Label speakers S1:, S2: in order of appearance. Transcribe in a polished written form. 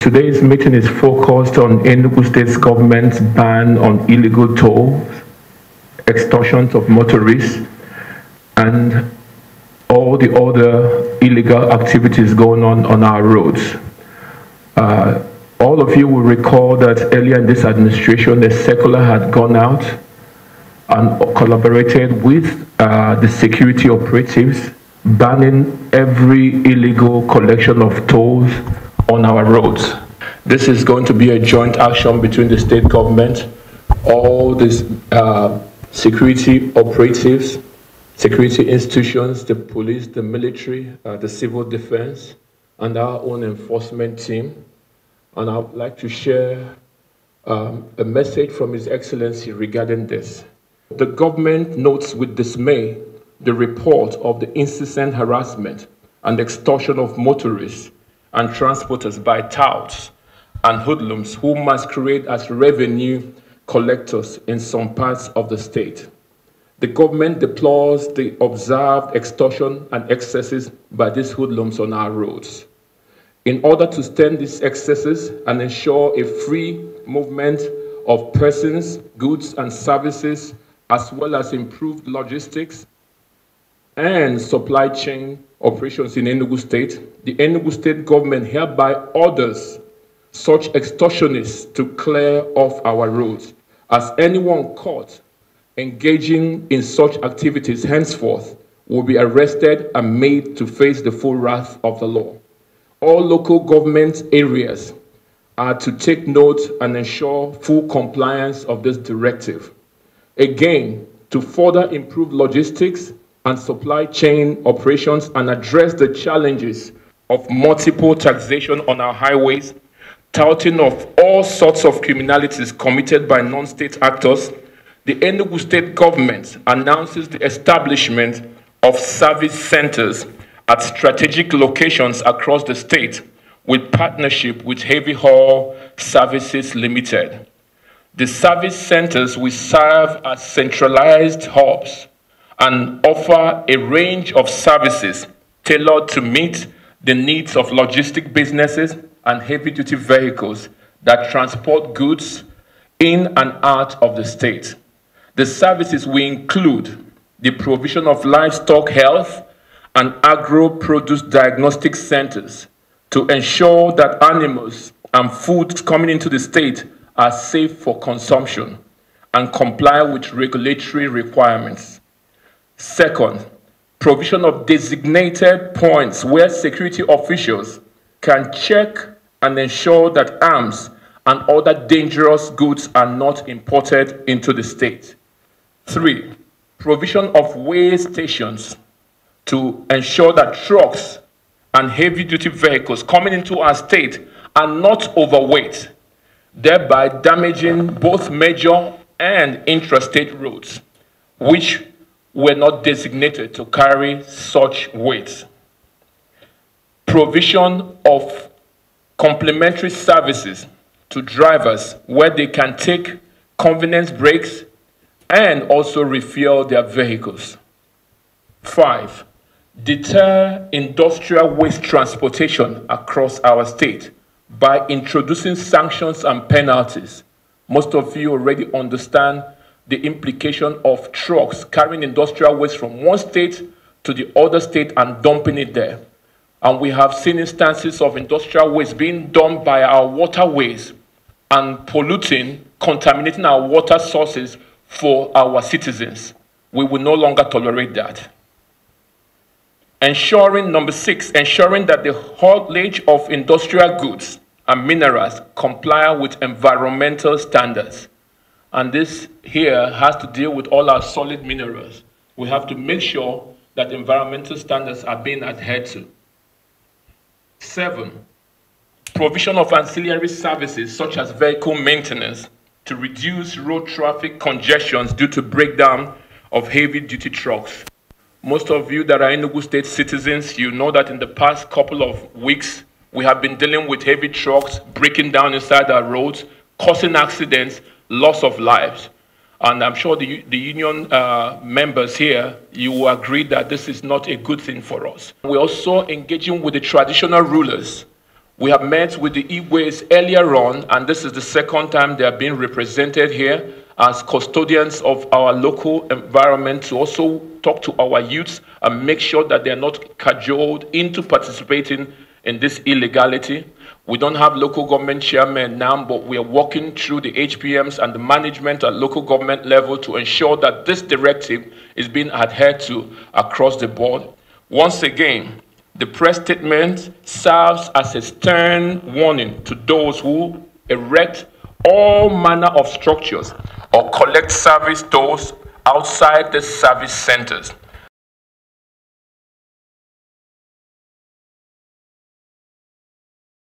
S1: Today's meeting is focused on Enugu State's government's ban on illegal tolls, extortion of motorists, and all the other illegal activities going on our roads. All of you will recall that earlier in this administration, the circular had gone out and collaborated with the security operatives, banning every illegal collection of tolls on our roads. This is going to be a joint action between the state government, all these security operatives, security institutions, the police, the military, the civil defense, and our own enforcement team. And I would like to share a message from His Excellency regarding this. The government notes with dismay the report of the incessant harassment and extortion of motorists and transporters by touts and hoodlums who masquerade as revenue collectors in some parts of the state. The government deplores the observed extortion and excesses by these hoodlums on our roads. In order to stem these excesses and ensure a free movement of persons, goods, and services, as well as improved logistics and supply chain operations in Enugu State, the Enugu State government hereby orders such extortionists to clear off our roads, as anyone caught engaging in such activities henceforth will be arrested and made to face the full wrath of the law. All local government areas are to take note and ensure full compliance of this directive. Again, to further improve logistics and supply chain operations and address the challenges of multiple taxation on our highways, touting of all sorts of criminalities committed by non-state actors, the Enugu State government announces the establishment of service centers at strategic locations across the state with partnership with Heavy Haul Services Limited. The service centers will serve as centralized hubs and offer a range of services tailored to meet the needs of logistic businesses and heavy-duty vehicles that transport goods in and out of the state. The services will include the provision of livestock health and agro-produce diagnostic centers to ensure that animals and foods coming into the state are safe for consumption and comply with regulatory requirements. Second, provision of designated points where security officials can check and ensure that arms and other dangerous goods are not imported into the state. 3, provision of weigh stations to ensure that trucks and heavy-duty vehicles coming into our state are not overweight, thereby damaging both major and intrastate roads, which were not designated to carry such weights. Provision of complementary services to drivers where they can take convenience breaks and also refuel their vehicles. 5, deter industrial waste transportation across our state by introducing sanctions and penalties. Most of you already understand the implication of trucks carrying industrial waste from one state to the other state and dumping it there. And we have seen instances of industrial waste being dumped by our waterways and polluting, contaminating our water sources for our citizens. We will no longer tolerate that. Ensuring, number 6, ensuring that the haulage of industrial goods and minerals comply with environmental standards. And this here has to deal with all our solid minerals. We have to make sure that environmental standards are being adhered to. 7, provision of ancillary services such as vehicle maintenance to reduce road traffic congestions due to breakdown of heavy-duty trucks. Most of you that are Enugu State citizens, you know that in the past couple of weeks, we have been dealing with heavy trucks breaking down inside our roads, causing accidents, loss of lives. And I'm sure the union members here, you will agree that this is not a good thing for us. We're also engaging with the traditional rulers We have met with the Igwes earlier on, and this is the second time they are being represented here as custodians of our local environment to also talk to our youths and make sure that they are not cajoled into participating in this illegality. We don't have local government chairmen now, but we are working through the HPMs and the management at local government level to ensure that this directive is being adhered to across the board. Once again, the press statement serves as a stern warning to those who erect all manner of structures or collect service tolls outside the service centers.